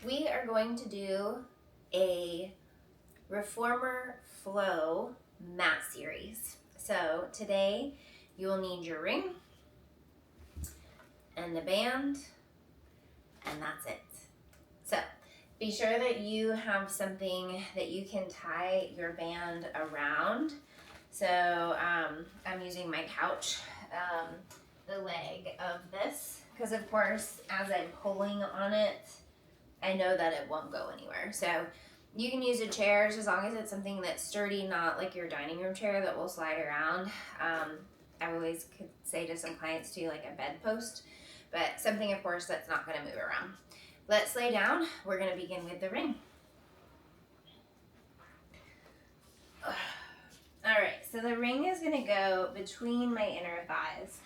We are going to do a Reformer Flow mat series. So today you will need your ring and the band, and that's it. So be sure that you have something that you can tie your band around. So I'm using my couch, the leg of this, because of course as I'm pulling on it, I know that it won't go anywhere. So you can use a chair as long as it's something that's sturdy, not like your dining room chair that will slide around. I always could say to some clients too, like a bedpost, but something of course that's not going to move around. Let's lay down. We're going to begin with the ring. All right, so the ring is going to go between my inner thighs.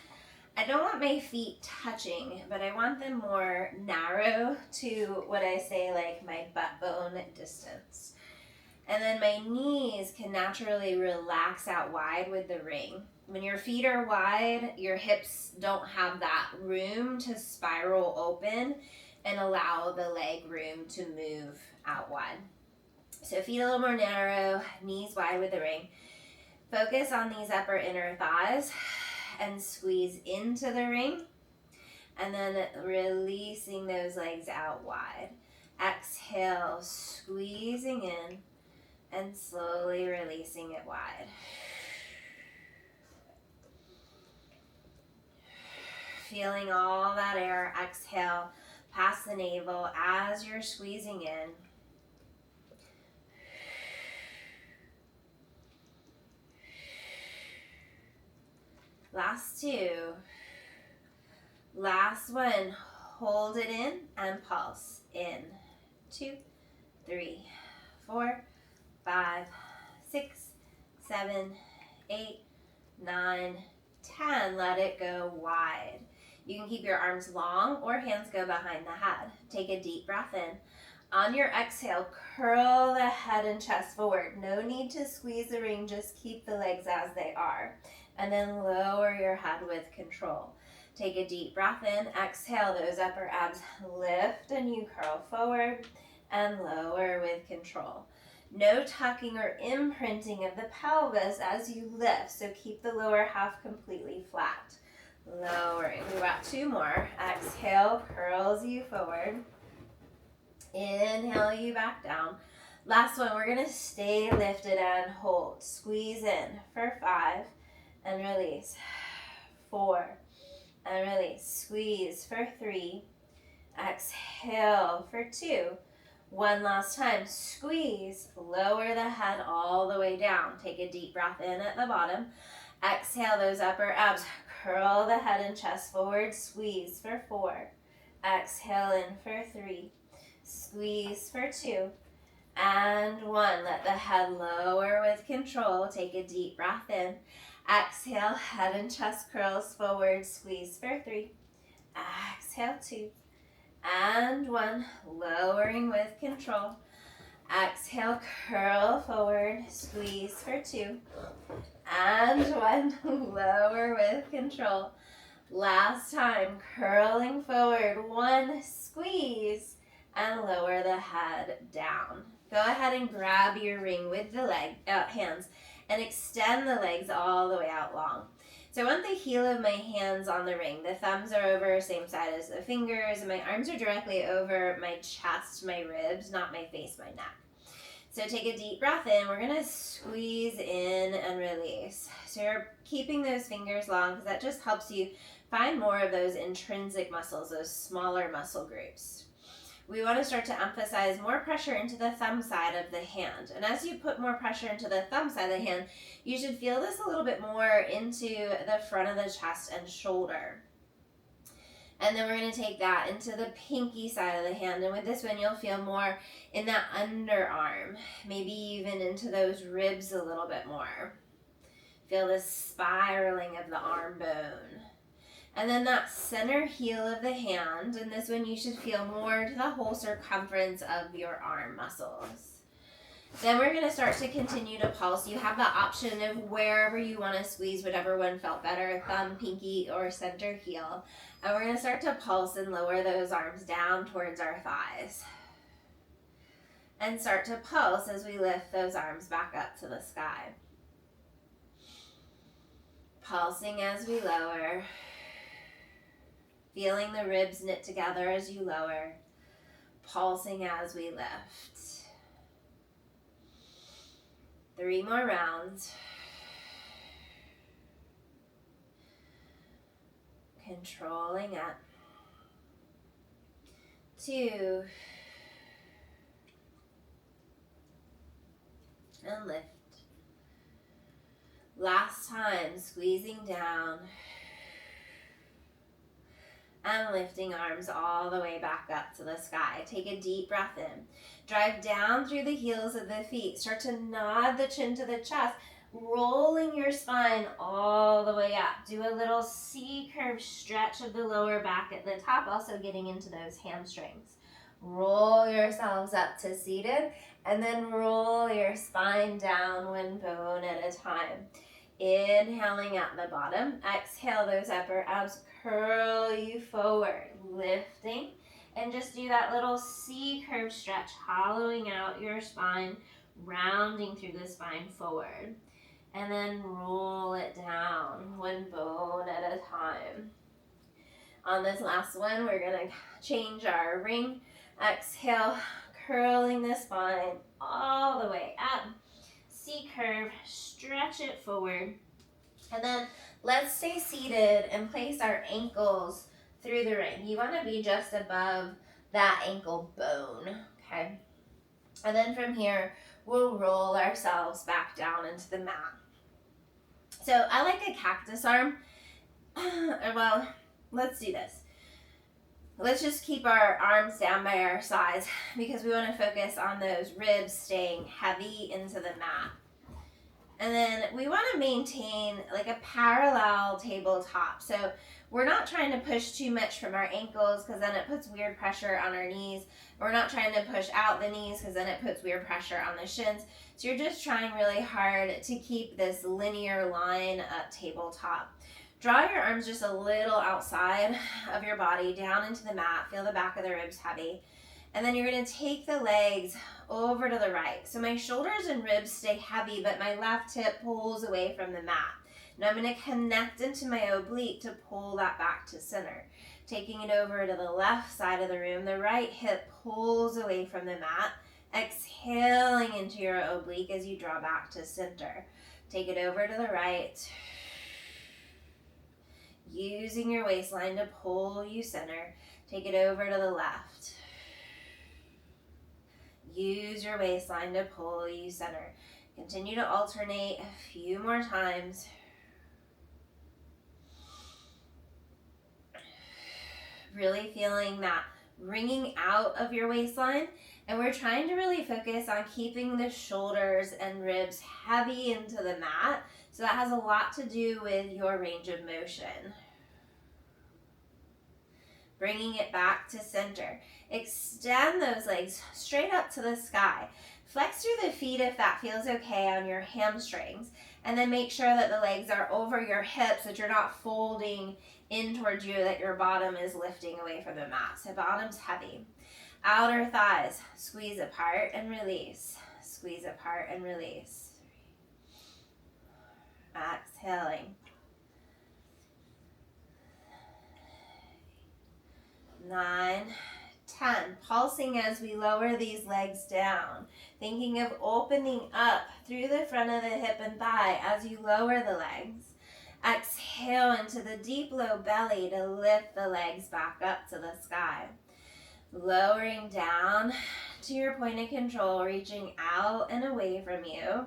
I don't want my feet touching, but I want them more narrow to what I say like my butt bone distance. And then my knees can naturally relax out wide with the ring. When your feet are wide, your hips don't have that room to spiral open and allow the leg room to move out wide. So feet a little more narrow, knees wide with the ring. Focus on these upper inner thighs and squeeze into the ring, and then releasing those legs out wide. Exhale, squeezing in and slowly releasing it wide. Feeling all that air exhale past the navel as you're squeezing in. Last two. Last one. Hold it in and pulse. In. 2, 3, 4, 5, 6, 7, 8, 9, 10. Let it go wide. You can keep your arms long or hands go behind the head. Take a deep breath in. On your exhale, curl the head and chest forward. No need to squeeze the ring, just keep the legs as they are. And then lower your head with control. Take a deep breath in. Exhale, those upper abs lift and you curl forward and lower with control. No tucking or imprinting of the pelvis as you lift, so keep the lower half completely flat. Lowering. We've got two more. Exhale, curls you forward. Inhale you back down. Last one, we're going to stay lifted and hold. Squeeze in for 5 and release. 4 and release. Squeeze for 3. Exhale for 2. One last time. Squeeze. Lower the head all the way down. Take a deep breath in at the bottom. Exhale those upper abs. Curl the head and chest forward. Squeeze for 4. Exhale in for 3. Squeeze for 2. And 1. Let the head lower with control. Take a deep breath in. Exhale, head and chest curls forward. Squeeze for 3. Exhale 2. And 1. Lowering with control. Exhale, curl forward. Squeeze for 2. And 1. Lower with control. Last time, curling forward. 1. Squeeze. And lower the head down. Go ahead and grab your ring with the hands and extend the legs all the way out long. So I want the heel of my hands on the ring. The thumbs are over, same side as the fingers, and my arms are directly over my chest, my ribs, not my face, my neck. So take a deep breath in. We're going to squeeze in and release. So you're keeping those fingers long because that just helps you find more of those intrinsic muscles, those smaller muscle groups. We want to start to emphasize more pressure into the thumb side of the hand. And as you put more pressure into the thumb side of the hand, you should feel this a little bit more into the front of the chest and shoulder. And then we're going to take that into the pinky side of the hand. And with this one, you'll feel more in that underarm, maybe even into those ribs a little bit more. Feel the spiraling of the arm bone. And then that center heel of the hand, and this one you should feel more to the whole circumference of your arm muscles. Then we're going to start to continue to pulse. You have the option of wherever you want to squeeze, whatever one felt better, thumb, pinky, or center heel. And we're going to start to pulse and lower those arms down towards our thighs. And start to pulse as we lift those arms back up to the sky. Pulsing as we lower. Feeling the ribs knit together as you lower. Pulsing as we lift. 3 more rounds. Controlling up. 2. And lift. Last time, squeezing down. And lifting arms all the way back up to the sky. Take a deep breath in. Drive down through the heels of the feet. Start to nod the chin to the chest, rolling your spine all the way up. Do a little C-curve stretch of the lower back at the top, also getting into those hamstrings. Roll yourselves up to seated, and then roll your spine down one bone at a time. Inhaling at the bottom. Exhale those upper abs, curl you forward, lifting, and just do that little C-curve stretch, hollowing out your spine, rounding through the spine forward. And then roll it down, one bone at a time. On this last one, we're gonna change our ring. Exhale, curling the spine all the way up. C-curve, stretch it forward. And then let's stay seated and place our ankles through the ring. You wanna be just above that ankle bone, okay? And then from here, we'll roll ourselves back down into the mat. So I like a cactus arm. Well, let's do this. Let's just keep our arms down by our sides because we want to focus on those ribs staying heavy into the mat. And then we want to maintain like a parallel tabletop. So we're not trying to push too much from our ankles because then it puts weird pressure on our knees. We're not trying to push out the knees because then it puts weird pressure on the shins. So you're just trying really hard to keep this linear line up tabletop. Draw your arms just a little outside of your body, down into the mat. Feel the back of the ribs heavy. And then you're going to take the legs over to the right. So my shoulders and ribs stay heavy, but my left hip pulls away from the mat. Now I'm going to connect into my oblique to pull that back to center. Taking it over to the left side of the room, the right hip pulls away from the mat. Exhaling into your oblique as you draw back to center. Take it over to the right. Using your waistline to pull you center. Take it over to the left. Use your waistline to pull you center. Continue to alternate a few more times. Really feeling that wringing out of your waistline. And we're trying to really focus on keeping the shoulders and ribs heavy into the mat. So that has a lot to do with your range of motion. Bringing it back to center. Extend those legs straight up to the sky. Flex through the feet if that feels okay on your hamstrings. And then make sure that the legs are over your hips, that you're not folding in towards you, that your bottom is lifting away from the mat. So bottom's heavy. Outer thighs, squeeze apart and release. Squeeze apart and release. Exhaling. 9, 10. Pulsing as we lower these legs down. Thinking of opening up through the front of the hip and thigh as you lower the legs. Exhale into the deep low belly to lift the legs back up to the sky. Lowering down to your point of control, reaching out and away from you.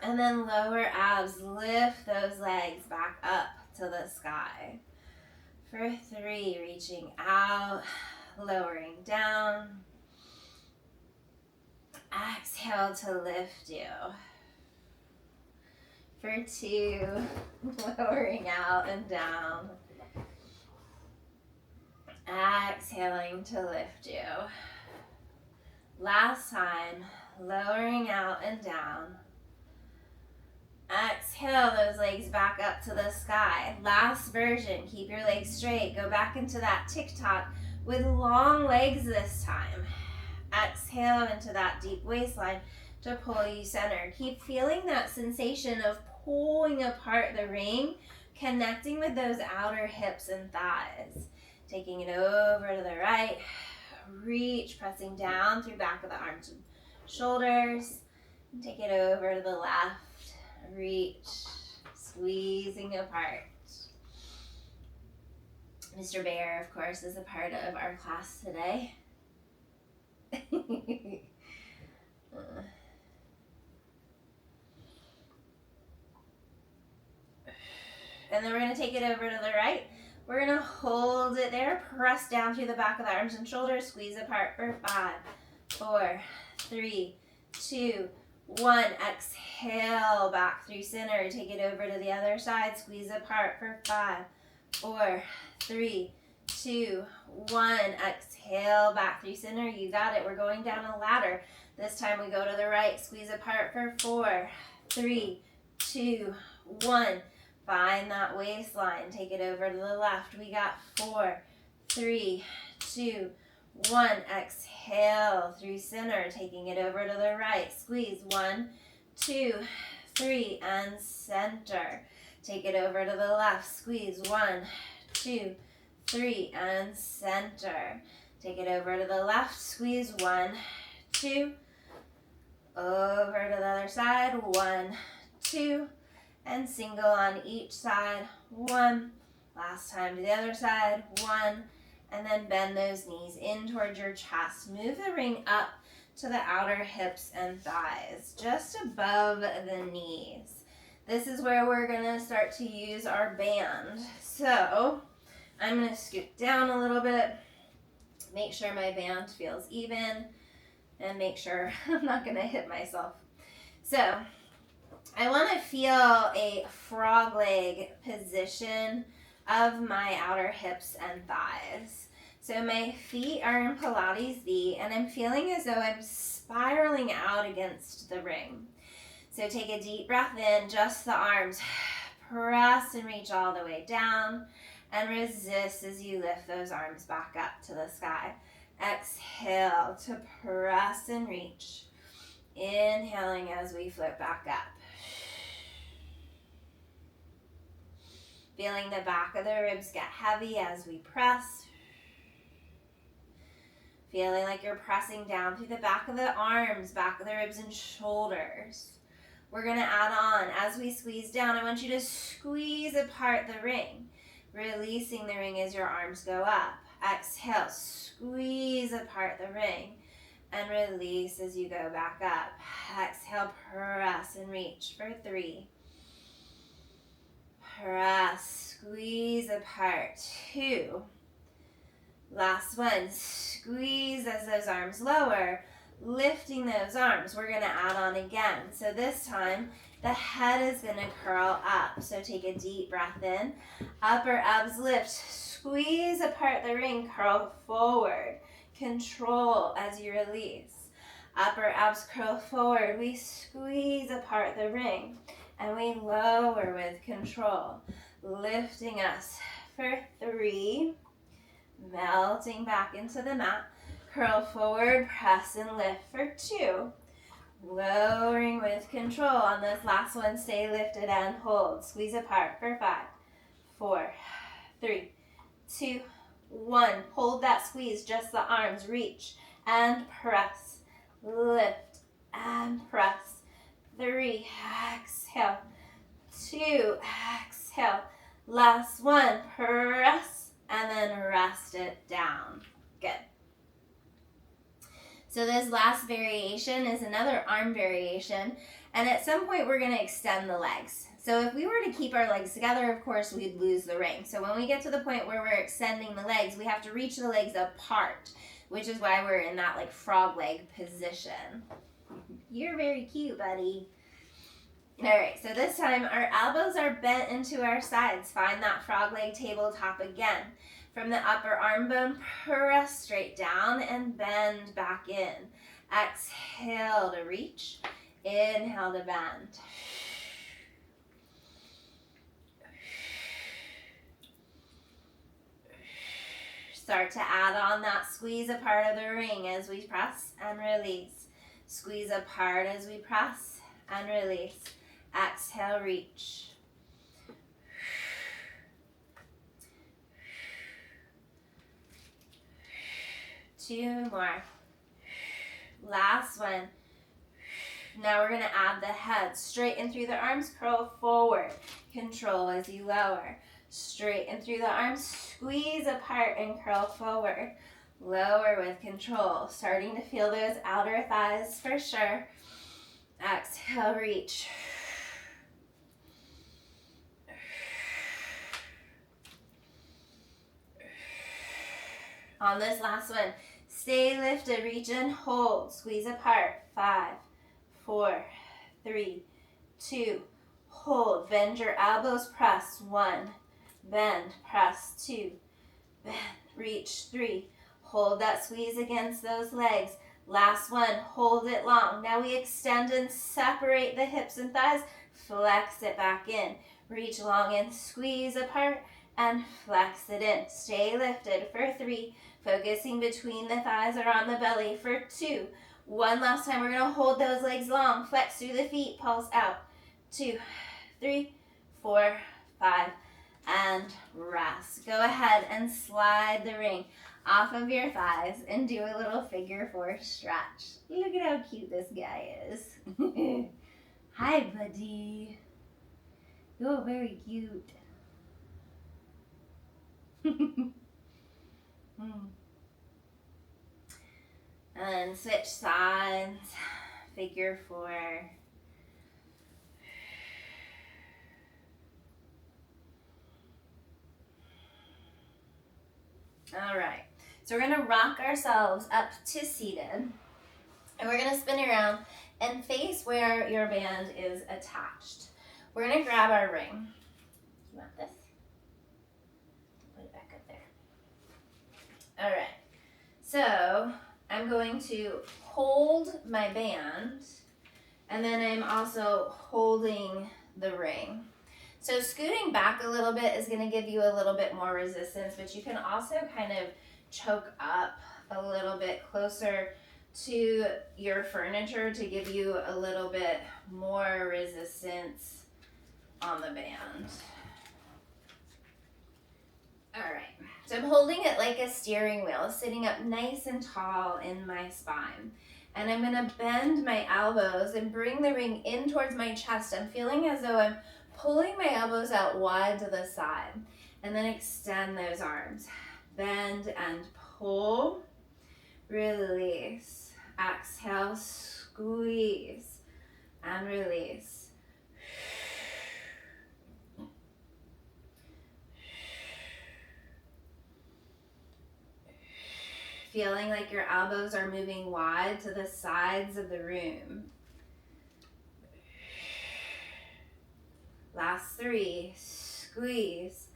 And then lower abs, lift those legs back up to the sky. For 3, reaching out, lowering down. Exhale to lift you. For 2, lowering out and down. Exhaling to lift you. Last time, lowering out and down. Exhale those legs back up to the sky. Last version, keep your legs straight. Go back into that tick-tock with long legs this time. Exhale into that deep waistline to pull you center. Keep feeling that sensation of pulling apart the ring, connecting with those outer hips and thighs. Taking it over to the right. Reach, pressing down through back of the arms and shoulders. Take it over to the left. Reach, squeezing apart. Mr. Bear, of course, is a part of our class today. And then we're going to take it over to the right. We're going to hold it there. Press down through the back of the arms and shoulders. Squeeze apart for 5, 4, 3, 2, 1. Exhale back through center. Take it over to the other side. Squeeze apart for 5, 4, 3, 2, 1. Exhale back through center. You got it. We're going down a ladder. This time we go to the right. Squeeze apart for 4, 3, 2, 1. Find that waistline. Take it over to the left. We got 4, 3, 2, 1. Exhale through center. Taking it over to the right. Squeeze. 1, 2, 3, and center. Take it over to the left. Squeeze. 1, 2, 3, and center. Take it over to the left. Squeeze. 1, 2. Over to the other side. 1, 2. And single on each side. 1. Last time to the other side. 1. And then bend those knees in towards your chest. Move the ring up to the outer hips and thighs, just above the knees. This is where we're going to start to use our band. So I'm going to scoot down a little bit, make sure my band feels even, and make sure I'm not going to hit myself. So I want to feel a frog leg position of my outer hips and thighs. So my feet are in Pilates V, and I'm feeling as though I'm spiraling out against the ring. So take a deep breath in, just the arms. Press and reach all the way down, and resist as you lift those arms back up to the sky. Exhale to press and reach. Inhaling as we float back up. Feeling the back of the ribs get heavy as we press. Feeling like you're pressing down through the back of the arms, back of the ribs and shoulders. We're going to add on, as we squeeze down, I want you to squeeze apart the ring, releasing the ring as your arms go up. Exhale, squeeze apart the ring, and release as you go back up. Exhale, press and reach for 3. Press, squeeze apart. 2. Last one, squeeze as those arms lower, lifting those arms. We're going to add on again. So this time, the head is going to curl up. So take a deep breath in. Upper abs lift. Squeeze apart the ring. Curl forward. Control as you release. Upper abs curl forward. We squeeze apart the ring. And we lower with control. Lifting us for 3. Melting back into the mat. Curl forward, press and lift for 2. Lowering with control. On this last one, stay lifted and hold. Squeeze apart for 5, 4, 3, 2, 1. Hold that squeeze, just the arms. Reach and press. Lift and press. 3, exhale. 2, exhale. Last one, press and then rest it down. Good. So this last variation is another arm variation, and at some point we're going to extend the legs. So if we were to keep our legs together, of course, we'd lose the ring. So when we get to the point where we're extending the legs, we have to reach the legs apart, which is why we're in that like frog leg position. You're very cute, buddy. All right, so this time our elbows are bent into our sides. Find that frog leg tabletop again. From the upper arm bone, press straight down and bend back in. Exhale to reach. Inhale to bend. Start to add on that squeeze apart of the ring as we press and release. Squeeze apart as we press and release. Exhale, reach. Two more. Last one. Now we're going to add the head. Straighten through the arms, curl forward. Control as you lower. Straighten through the arms, squeeze apart and curl forward. Lower with control. Starting to feel those outer thighs for sure. Exhale, reach. On this last one, stay lifted, reach in, hold, squeeze apart. 5, 4, 3, 2, hold. Bend your elbows, press. 1, bend, press. 2, bend, reach. 3, hold that squeeze against those legs. Last one, hold it long. Now we extend and separate the hips and thighs, flex it back in. Reach long and squeeze apart and flex it in. Stay lifted for 3, focusing between the thighs or on the belly for 2. One last time, we're going to hold those legs long, flex through the feet, pulse out. 2, 3, 4, 5, and rest. Go ahead and slide the ring off of your thighs and do a little figure 4 stretch. Look at how cute this guy is. Hi, buddy. You're very cute. And switch sides, figure 4. All right, so we're gonna rock ourselves up to seated, and we're gonna spin around and face where your band is attached. We're gonna grab our ring. You want this? Put it back up there. All right, so I'm going to hold my band, and then I'm also holding the ring. So scooting back a little bit is going to give you a little bit more resistance, but you can also kind of choke up a little bit closer to your furniture to give you a little bit more resistance on the band. All right, so I'm holding it like a steering wheel, sitting up nice and tall in my spine. And I'm going to bend my elbows and bring the ring in towards my chest. I'm feeling as though I'm pulling my elbows out wide to the side. And then extend those arms. Bend and pull. Release. Exhale, squeeze. And release. Feeling like your elbows are moving wide to the sides of the room. Last 3, squeeze.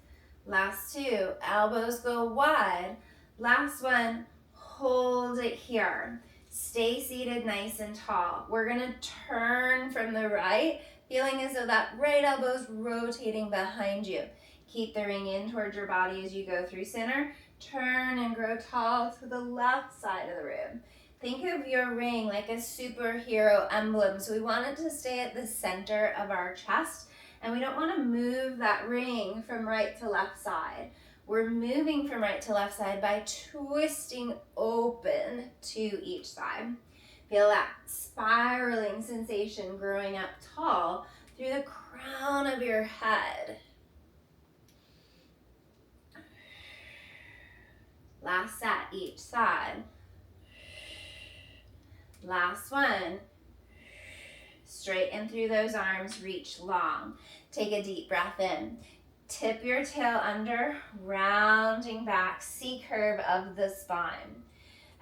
Last 2, elbows go wide. Last one, hold it here. Stay seated nice and tall. We're gonna turn from the right, feeling as though that right elbow's rotating behind you. Keep the ring in towards your body as you go through center. Turn and grow tall to the left side of the room. Think of your ring like a superhero emblem. So we want it to stay at the center of our chest, and we don't want to move that ring from right to left side. We're moving from right to left side by twisting open to each side. Feel that spiraling sensation growing up tall through the crown of your head. Last set, each side. Last one. Straighten through those arms, reach long. Take a deep breath in. Tip your tail under, rounding back, C-curve of the spine.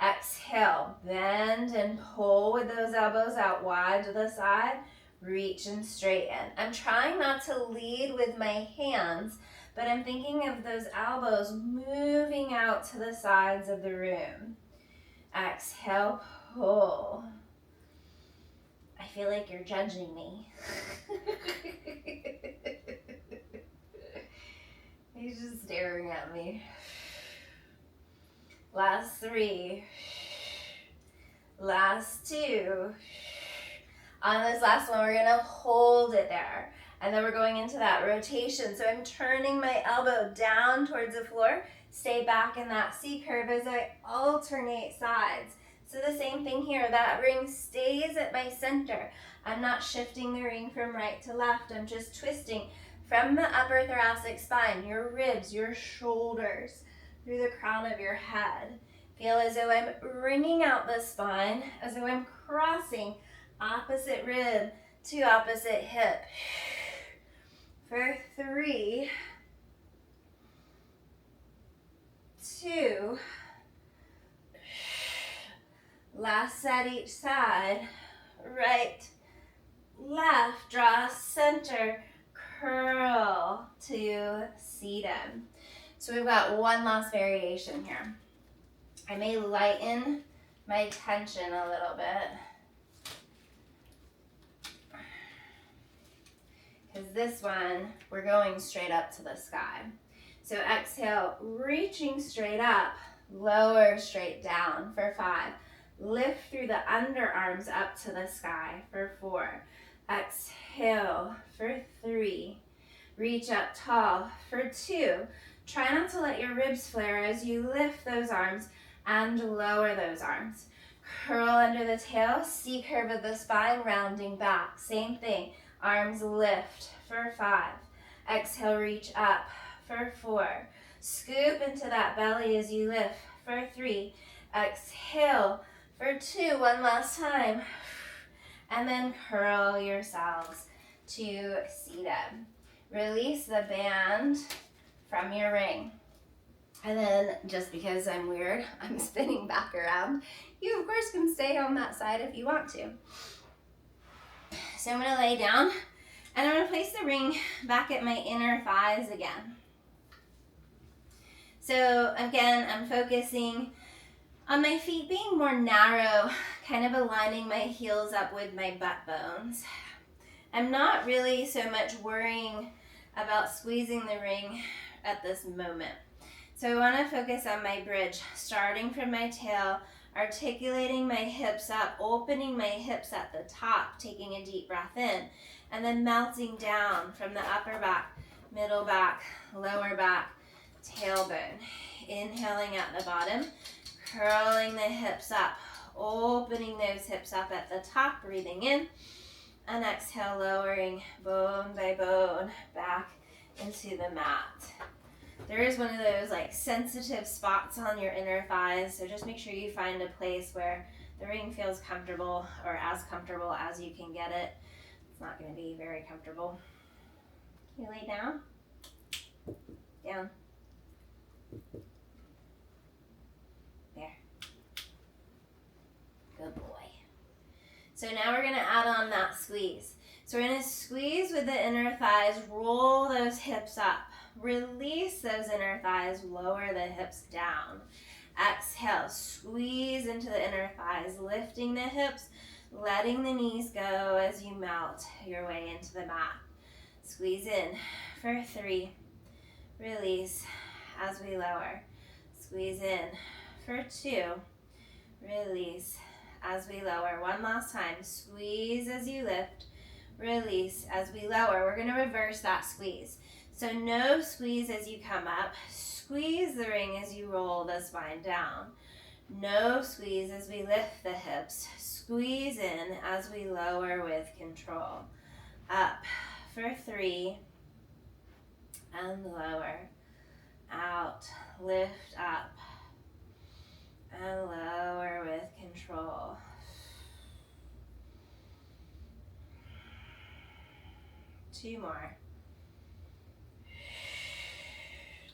Exhale, bend and pull with those elbows out wide to the side. Reach and straighten. I'm trying not to lead with my hands, but I'm thinking of those elbows moving out to the sides of the room. Exhale, pull. I feel like you're judging me. He's just staring at me. Last 3. Last 2. On this last one, we're gonna hold it there. And then we're going into that rotation. So I'm turning my elbow down towards the floor. Stay back in that C curve as I alternate sides. So the same thing here, that ring stays at my center. I'm not shifting the ring from right to left. I'm just twisting from the upper thoracic spine, your ribs, your shoulders, through the crown of your head. Feel as though I'm wringing out the spine, as though I'm crossing opposite rib to opposite hip. For 3, 2, last set each side, right, left, draw center, curl to sedum. So we've got one last variation here. I may lighten my tension a little bit, because this one, we're going straight up to the sky. So exhale, reaching straight up, lower straight down for 5. Lift through the underarms up to the sky for 4. Exhale for 3. Reach up tall for 2. Try not to let your ribs flare as you lift those arms and lower those arms. Curl under the tail, C curve of the spine, rounding back. Same thing. Arms lift for 5. Exhale, reach up for 4. Scoop into that belly as you lift for 3. Exhale for 2. One last time. And then curl yourselves to sedum. Release the band from your ring. And then, just because I'm weird, I'm spinning back around. You, of course, can stay on that side if you want to. So I'm going to lay down, and I'm going to place the ring back at my inner thighs again. So again, I'm focusing on my feet being more narrow, kind of aligning my heels up with my butt bones. I'm not really so much worrying about squeezing the ring at this moment. So I want to focus on my bridge, starting from my tail, articulating my hips up, opening my hips at the top, taking a deep breath in, and then melting down from the upper back, middle back, lower back, tailbone. Inhaling at the bottom, curling the hips up, opening those hips up at the top, breathing in, and exhale, lowering bone by bone back into the mat. There is one of those like sensitive spots on your inner thighs, so just make sure you find a place where the ring feels comfortable, or as comfortable as you can get it. It's not going to be very comfortable. You lay down, down, there. Good boy. So now we're going to add on that squeeze. So we're going to squeeze with the inner thighs, roll those hips up. Release those inner thighs, lower the hips down. Exhale, squeeze into the inner thighs, lifting the hips, letting the knees go as you melt your way into the mat. Squeeze in for 3. Release as we lower. Squeeze in for 2. Release as we lower. One last time. Squeeze as you lift. Release as we lower. We're going to reverse that squeeze. So no squeeze as you come up. Squeeze the ring as you roll the spine down. No squeeze as we lift the hips. Squeeze in as we lower with control. Up for 3. And lower. Out. Lift up. And lower with control. Two more.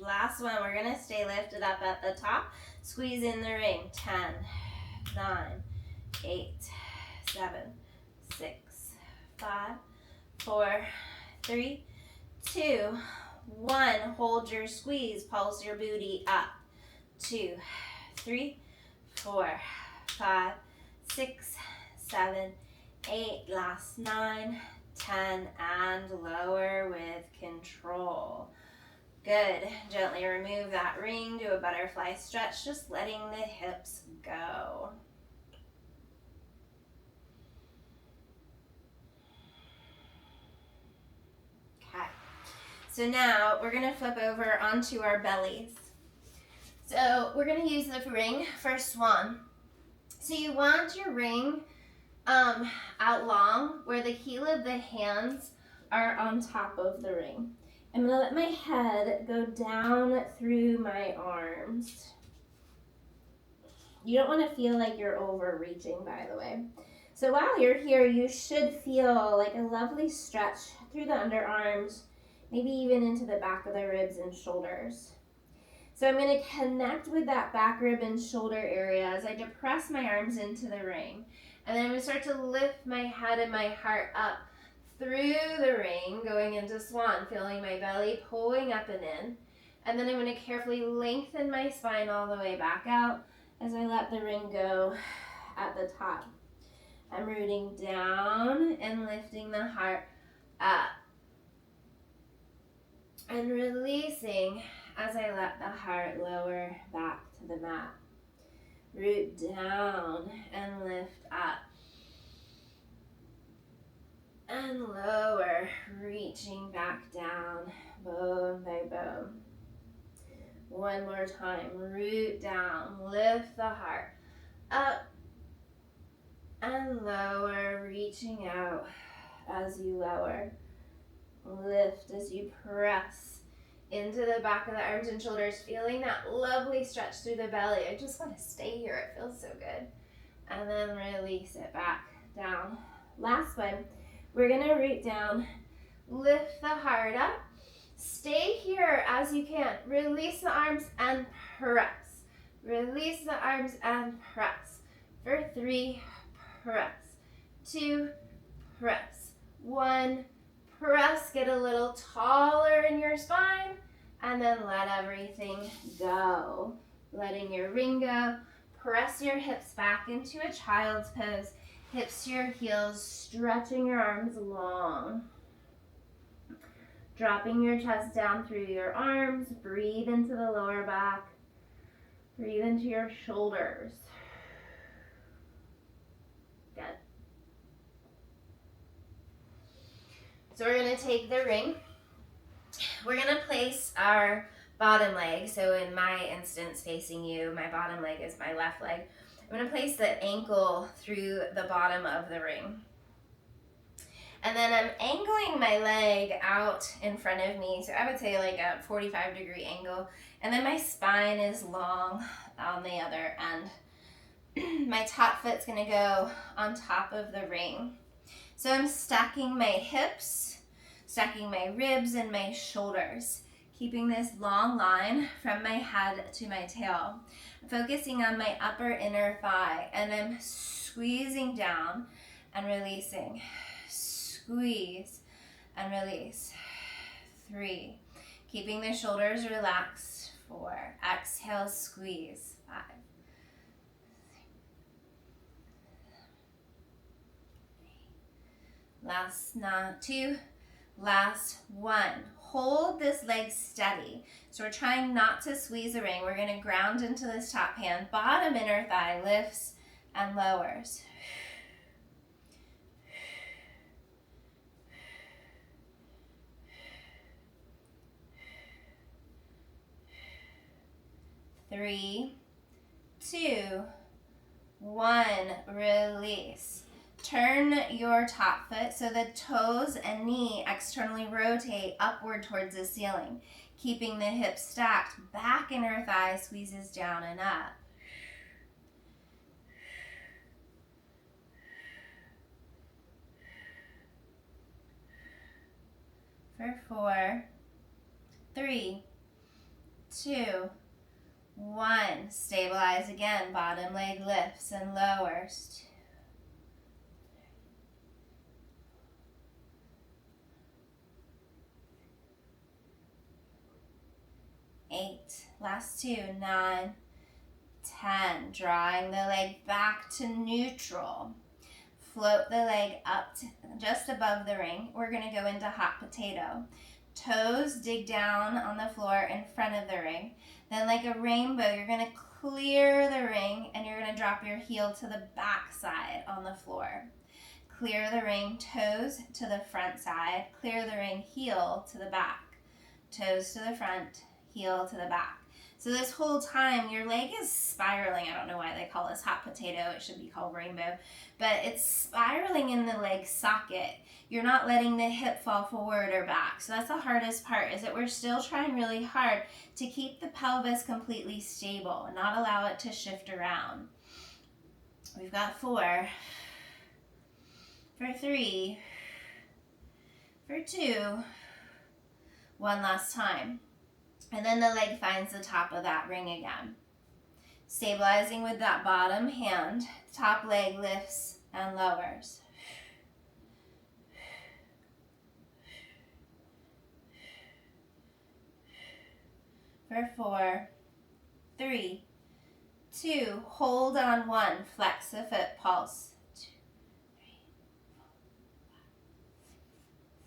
Last one, we're going to stay lifted up at the top. Squeeze in the ring. 10, 9, 8, 7, 6, 5, 4, 3, 2, 1. Hold your squeeze. Pulse your booty up. 2, 3, 4, 5, 6, 7, 8. Last 9, 10, and lower with control. Good. Gently remove that ring. Do a butterfly stretch, just letting the hips go. Okay. So now we're going to flip over onto our bellies. So we're going to use the ring for swan. So you want your ring out long where the heel of the hands are on top of the ring. I'm going to let my head go down through my arms. You don't want to feel like you're overreaching, by the way. So while you're here, you should feel like a lovely stretch through the underarms, maybe even into the back of the ribs and shoulders. So I'm going to connect with that back rib and shoulder area as I depress my arms into the ring. And then I'm going to start to lift my head and my heart up through the ring, going into swan, feeling my belly pulling up and in. And then I'm going to carefully lengthen my spine all the way back out as I let the ring go at the top. I'm rooting down and lifting the heart up. And releasing as I let the heart lower back to the mat. Root down and lift up. And lower, reaching back down, bone by bone. One more time, root down, lift the heart up and lower, reaching out as you lower. Lift as you press into the back of the arms and shoulders, feeling that lovely stretch through the belly. I just want to stay here, it feels so good. And then release it back down. Last one, we're gonna root down, lift the heart up, stay here as you can. Release the arms and press. Release the arms and press. For 3, press. 2, press. 1, press. Get a little taller in your spine. And then let everything go. Letting your ring go. Press your hips back into a child's pose. Hips to your heels, stretching your arms long. Dropping your chest down through your arms. Breathe into the lower back. Breathe into your shoulders. Good. So we're going to take the ring. We're going to place our bottom leg. So in my instance, facing you, my bottom leg is my left leg. I'm going to place the ankle through the bottom of the ring. And then I'm angling my leg out in front of me. So I would say like a 45-degree angle. And then my spine is long on the other end. My top foot's going to go on top of the ring. So I'm stacking my hips, stacking my ribs and my shoulders, keeping this long line from my head to my tail. Focusing on my upper inner thigh, and I'm squeezing down and releasing. Squeeze and release. 3. Keeping the shoulders relaxed. 4. Exhale, squeeze. 5. Last 2. Last 1. Hold this leg steady. So we're trying not to squeeze the ring. We're going to ground into this top hand. Bottom inner thigh lifts and lowers. Three, 2, 1. Release. Turn your top foot so the toes and knee externally rotate upward towards the ceiling. Keeping the hips stacked, back inner thigh squeezes down and up. For 4, 3, 2, 1. Stabilize again. Bottom leg lifts and lowers. 8. Last 2. 9, 10. Drawing the leg back to neutral. Float the leg up to just above the ring. We're going to go into hot potato. Toes dig down on the floor in front of the ring. Then like a rainbow, you're going to clear the ring and you're going to drop your heel to the back side on the floor. Clear the ring, toes to the front side. Clear the ring, heel to the back. Toes to the front, heel to the back. So this whole time, your leg is spiraling. I don't know why they call this hot potato. It should be called rainbow. But it's spiraling in the leg socket. You're not letting the hip fall forward or back. So that's the hardest part, is that we're still trying really hard to keep the pelvis completely stable and not allow it to shift around. We've got 4, for 3, for 2, one last time. And then the leg finds the top of that ring again. Stabilizing with that bottom hand, top leg lifts and lowers. For 4, 3, 2, hold on 1, flex the foot, pulse. 2, 3, 4, 5, 6, 7,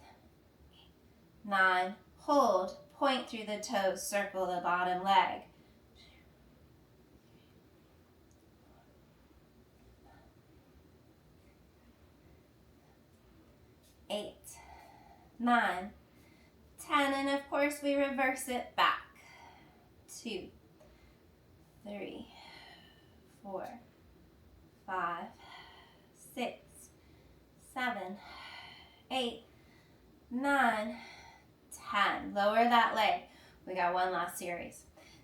8, 9, hold, point through the toes, circle the bottom leg. 8, 9, 10, and of course we reverse it back. 2, 3, 4, 5, 6, 7, 8, 9, 10. Lower that leg. We got one last series.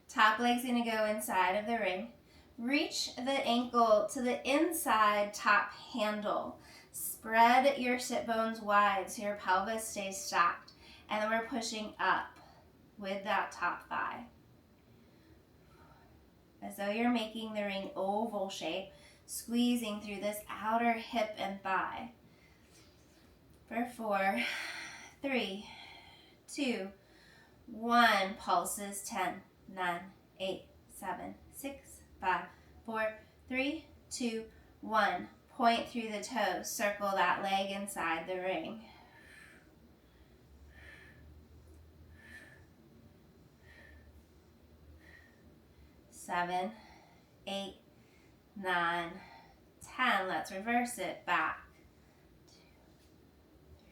Top leg's going to go inside of the ring. Reach the ankle to the inside top handle. Spread your sit bones wide so your pelvis stays stacked. And then we're pushing up with that top thigh, as though you're making the ring oval shape, squeezing through this outer hip and thigh. For 4, 3, 2, 1. Pulses. 10, 9, 8, 7, 6, 5, 4, 3, 2, 1. Point through the toes. Circle that leg inside the ring. Seven, 8, 9, 10. Let's reverse it back. 2, 3,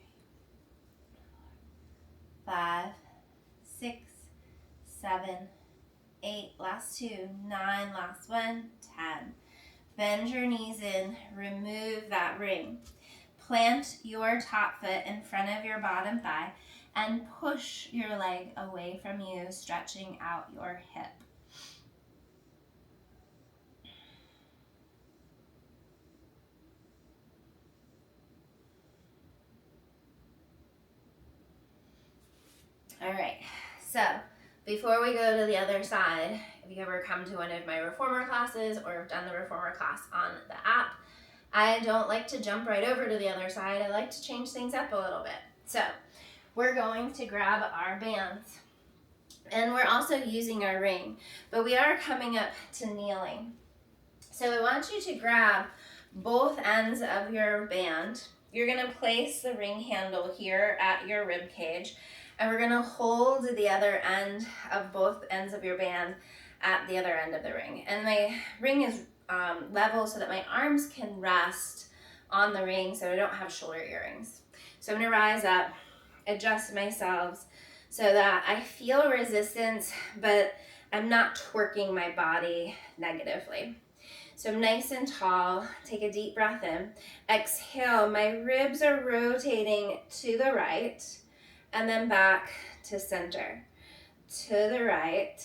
4, 5, 6, 7, 8. Last 2. 9. Last 1. 10. Bend your knees in. Remove that ring. Plant your top foot in front of your bottom thigh and push your leg away from you, stretching out your hip. All right, so before we go to the other side, if you ever come to one of my reformer classes or have done the reformer class on the app, I don't like to jump right over to the other side. I like to change things up a little bit. So we're going to grab our bands, and we're also using our ring, but we are coming up to kneeling. So I want you to grab both ends of your band. You're going to place the ring handle here at your rib cage, and we're going to hold the other end of both ends of your band at the other end of the ring. And my ring is level so that my arms can rest on the ring so I don't have shoulder earrings. So I'm going to rise up, adjust myself so that I feel resistance, but I'm not twerking my body negatively. So I'm nice and tall. Take a deep breath in. Exhale, my ribs are rotating to the right and then back to center. To the right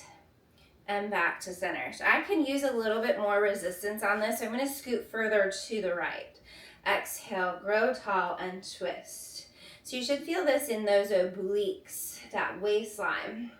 and back to center. So I can use a little bit more resistance on this. So I'm going to scoot further to the right. Exhale, grow tall and twist. So you should feel this in those obliques, that waistline.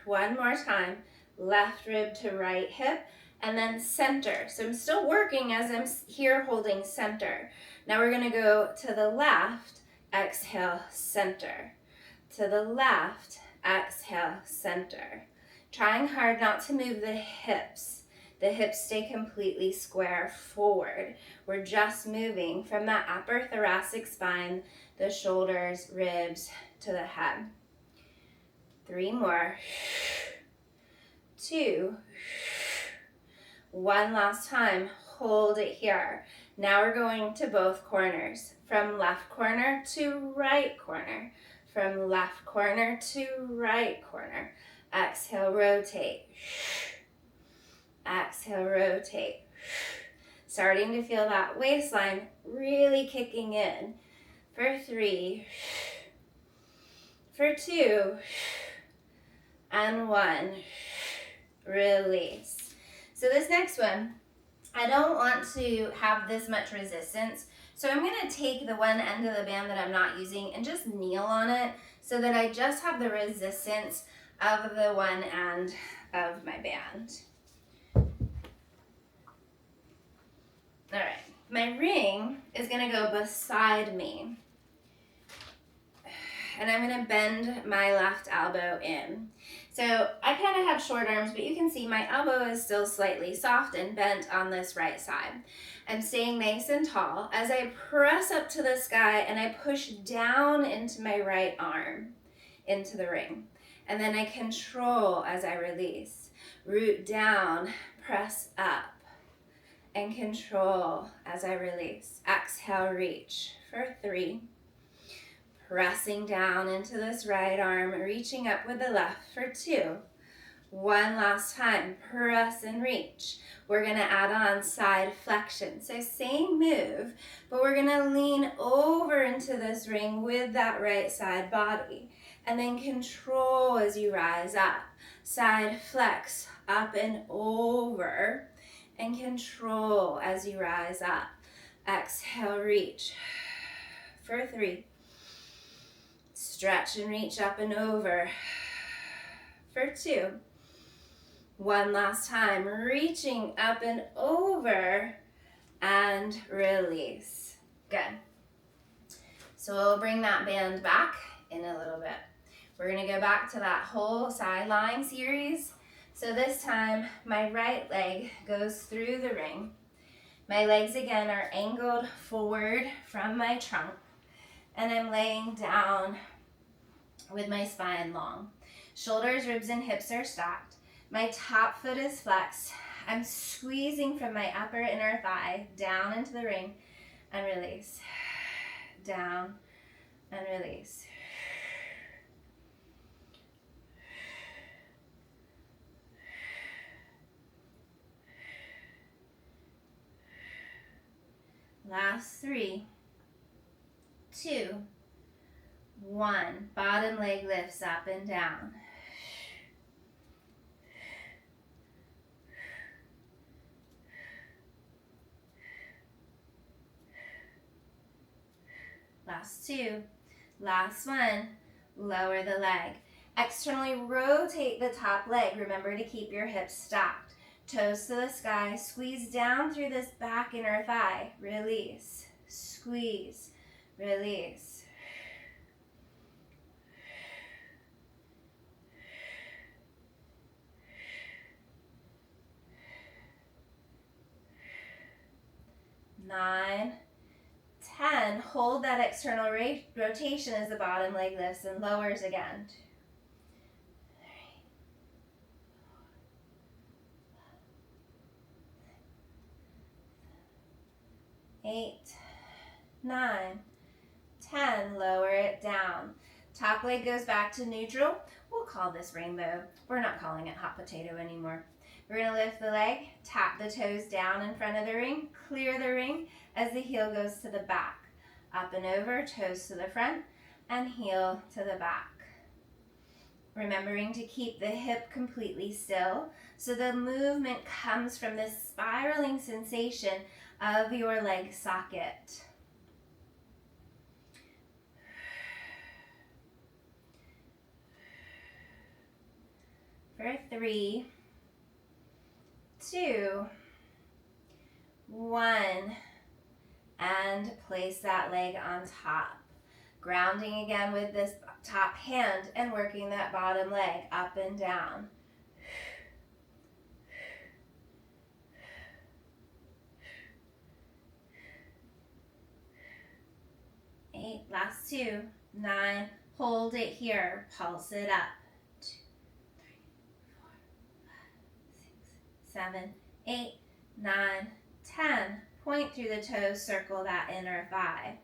One more time, left rib to right hip, and then center. So I'm still working as I'm here holding center. Now we're gonna go to the left, exhale, center. To the left, exhale, center. Trying hard not to move the hips. The hips stay completely square forward. We're just moving from that upper thoracic spine, the shoulders, ribs, to the head. 3 more. 2. 1 last time. Hold it here. Now we're going to both corners. From left corner to right corner. From left corner to right corner. Exhale, rotate. Exhale, rotate. Starting to feel that waistline really kicking in. For 3, for 2, and 1. Release. So this next one, I don't want to have this much resistance. So I'm going to take the one end of the band that I'm not using and just kneel on it so that I just have the resistance of the one end of my band. All right, my ring is going to go beside me. And I'm going to bend my left elbow in. So I kind of have short arms, but you can see my elbow is still slightly soft and bent on this right side. I'm staying nice and tall as I press up to the sky and I push down into my right arm, into the ring. And then I control as I release. Root down, press up, and control as I release. Exhale, reach for 3. Pressing down into this right arm, reaching up with the left for 2. 1 last time, press and reach. We're gonna add on side flexion. So same move, but we're gonna lean over into this ring with that right side body. And then control as you rise up. Side flex, up and over. And control as you rise up. Exhale, reach for 3. Stretch and reach up and over for 2. 1 last time, reaching up and over and release. Good. So we'll bring that band back in a little bit. We're gonna go back to that whole side lying series. So this time, my right leg goes through the ring. My legs again are angled forward from my trunk, and I'm laying down with my spine long. Shoulders, ribs, and hips are stacked. My top foot is flexed. I'm squeezing from my upper inner thigh down into the ring and release. Down and release. Last 3, 2, 1. Bottom leg lifts up and down. Last 2. Last 1. Lower the leg. Externally rotate the top leg. Remember to keep your hips stacked. Toes to the sky. Squeeze down through this back inner thigh. Release. Squeeze. Release. Nine, 10. Hold that external rotation as the bottom leg lifts and lowers again. 8, 9, 10. Lower it down. Top leg goes back to neutral. We'll call this rainbow. We're not calling it hot potato anymore. We're going to lift the leg, tap the toes down in front of the ring, clear the ring as the heel goes to the back. Up and over, toes to the front, and heel to the back. Remembering to keep the hip completely still so the movement comes from this spiraling sensation of your leg socket. For 3, 2, 1, and place that leg on top. Grounding again with this top hand and working that bottom leg up and down. last 2, 9, hold it here, pulse it up, 2, 3, 4, 5, 6, 7, 8, 9, 10, point through the toes, circle that inner thigh,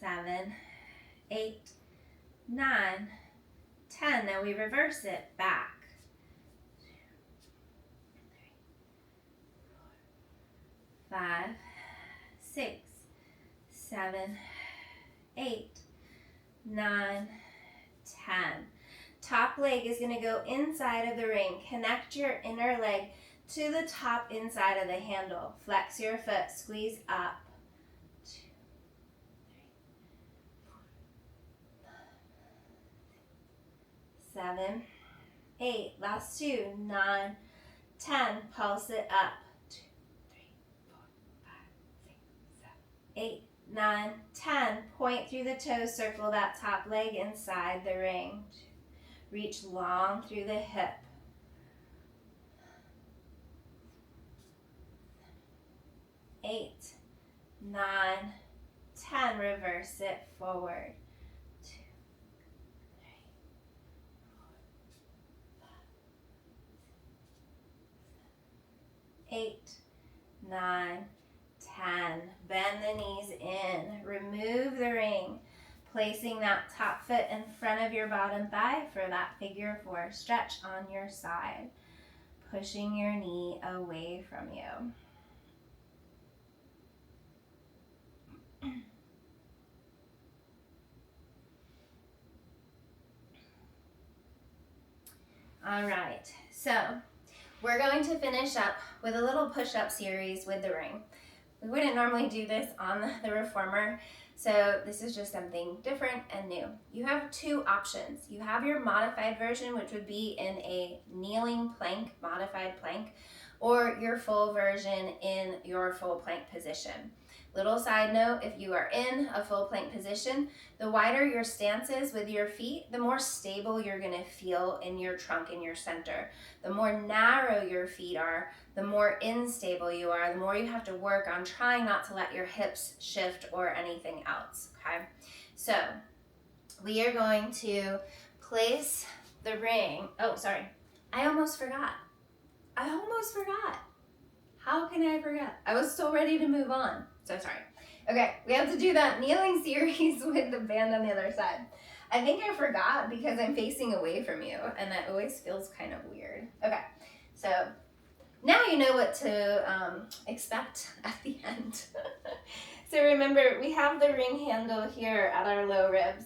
7, 8, 9, 10. Now we reverse it back. 5, 6, 7, 8, 9, 10. Top leg is going to go inside of the ring. Connect your inner leg to the top inside of the handle. Flex your foot, squeeze up. 2, 3, 4, 5, 6, 7, 8. Last 2, 9, 10. Pulse it up. 2, 3, 4, 5, 6, 7, 8, 9, 10. Point through the toes, circle that top leg inside the ring. Reach long through the hip. 8, 9, 10. Reverse it forward. 2, 3, 4, 5, 8, 9, 10. Bend the knees in. Remove the ring. Placing that top foot in front of your bottom thigh for that figure 4 stretch on your side. Pushing your knee away from you. All right, so we're going to finish up with a little push-up series with the ring. We wouldn't normally do this on the reformer, so this is just something different and new. You have 2 options. You have your modified version, which would be in a kneeling plank, modified plank, or your full version in your full plank position. Little side note, if you are in a full plank position, the wider your stance is with your feet, the more stable you're going to feel in your trunk and your center. The more narrow your feet are, the more unstable you are, the more you have to work on trying not to let your hips shift or anything else, okay? So we are going to place the ring. Oh, sorry. I almost forgot. How can I forget? I was so ready to move on. So sorry. Okay, we have to do that kneeling series with the band on the other side. I think I forgot because I'm facing away from you, and that always feels kind of weird. Okay, so now you know what to expect at the end. So remember, we have the ring handle here at our low ribs,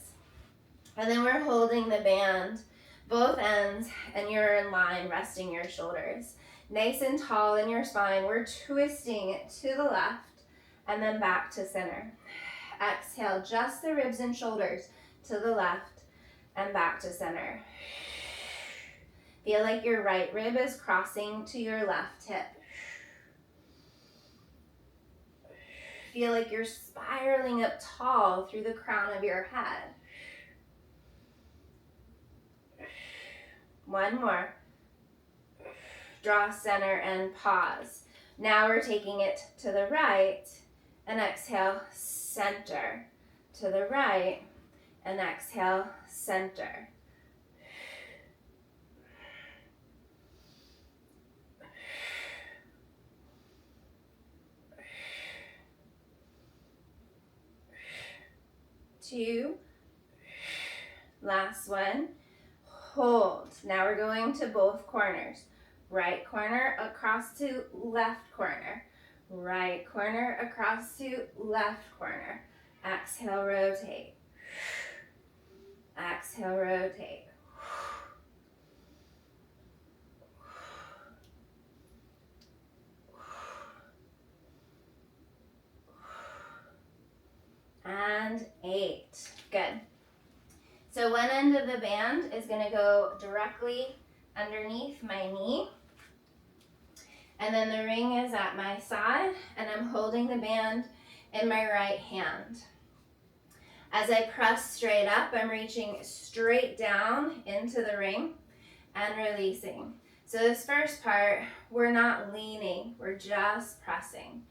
and then we're holding the band, both ends, and you're in line, resting your shoulders. Nice and tall in your spine. We're twisting it to the left and then back to center. Exhale, just the ribs and shoulders to the left and back to center. Feel like your right rib is crossing to your left hip. Feel like you're spiraling up tall through the crown of your head. One more. Draw center and pause. Now we're taking it to the right and exhale, center. To the right and exhale, center. Two. Last one. Hold. Now we're going to both corners. Right corner across to left corner. Right corner across to left corner. Exhale, rotate. Exhale, rotate. And 8. Good. So one end of the band is going to go directly underneath my knee. And then the ring is at my side, and I'm holding the band in my right hand. As I press straight up, I'm reaching straight down into the ring and releasing. So this first part, we're not leaning, we're just pressing.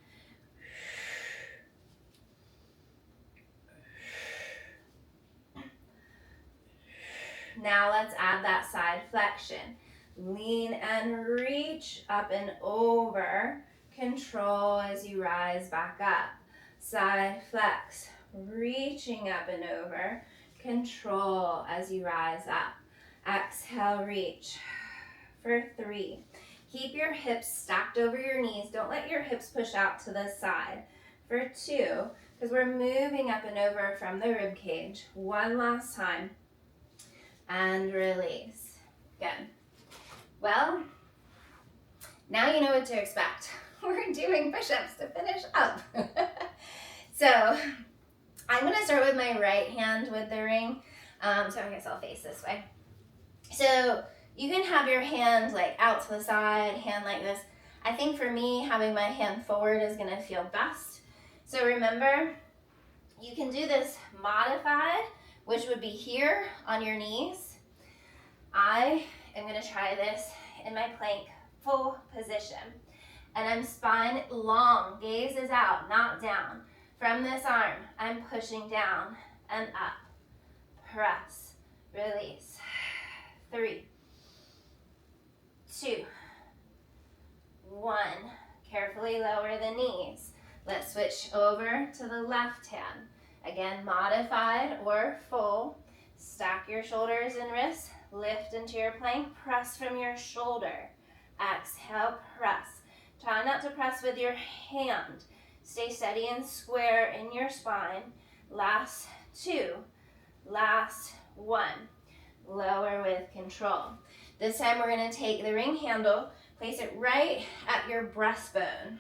Now let's add that side flexion. Lean and reach up and over. Control as you rise back up. Side flex, reaching up and over. Control as you rise up. Exhale, reach for 3. Keep your hips stacked over your knees. Don't let your hips push out to the side. For 2, because we're moving up and over from the rib cage. 1 last time. And release. Good. Well, now you know what to expect. We're doing push-ups to finish up. So I'm going to start with my right hand with the ring. So I guess I'll face this way. So you can have your hand like out to the side, hand like this. I think for me, having my hand forward is going to feel best. So remember, you can do this modified, which would be here on your knees. I am going to try this in my plank full position. And I'm spine long, gaze is out, not down. From this arm, I'm pushing down and up. Press, release. 3, 2, 1. Carefully lower the knees. Let's switch over to the left hand. Again, modified or full. Stack your shoulders and wrists. Lift into your plank. Press from your shoulder. Exhale, press. Try not to press with your hand. Stay steady and square in your spine. Last 2. Last 1. Lower with control. This time we're going to take the ring handle, place it right at your breastbone.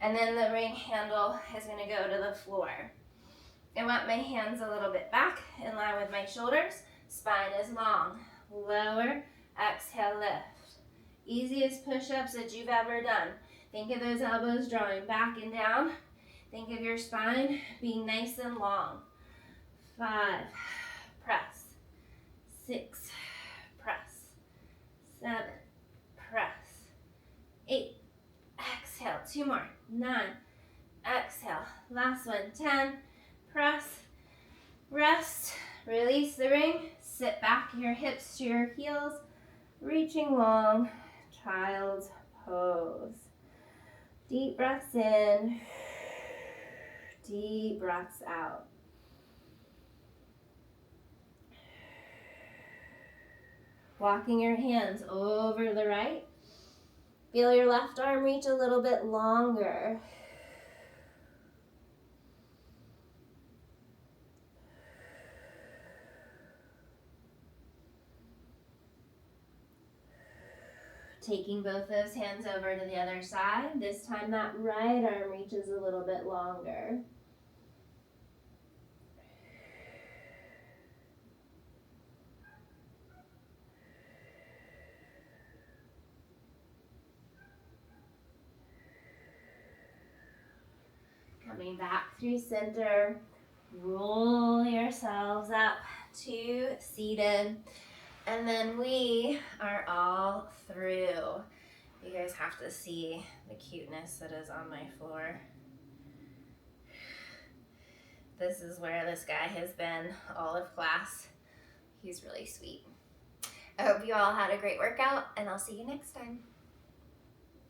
And then the ring handle is going to go to the floor. I want my hands a little bit back in line with my shoulders. Spine is long. Lower, exhale, lift. Easiest push-ups that you've ever done. Think of those elbows drawing back and down. Think of your spine being nice and long. 5, press. 6, press. 7, press. 8, exhale. 2 more. 9, exhale. Last one. 10, press. Rest. Release the ring. Sit back your hips to your heels. Reaching long. Child's pose. Deep breaths in. Deep breaths out. Walking your hands over the right. Feel your left arm reach a little bit longer. Taking both those hands over to the other side. This time that right arm reaches a little bit longer. Coming back through center. Roll yourselves up to seated. And then we are all through. You guys have to see the cuteness that is on my floor. This is where this guy has been all of class. He's really sweet. I hope you all had a great workout, and I'll see you next time.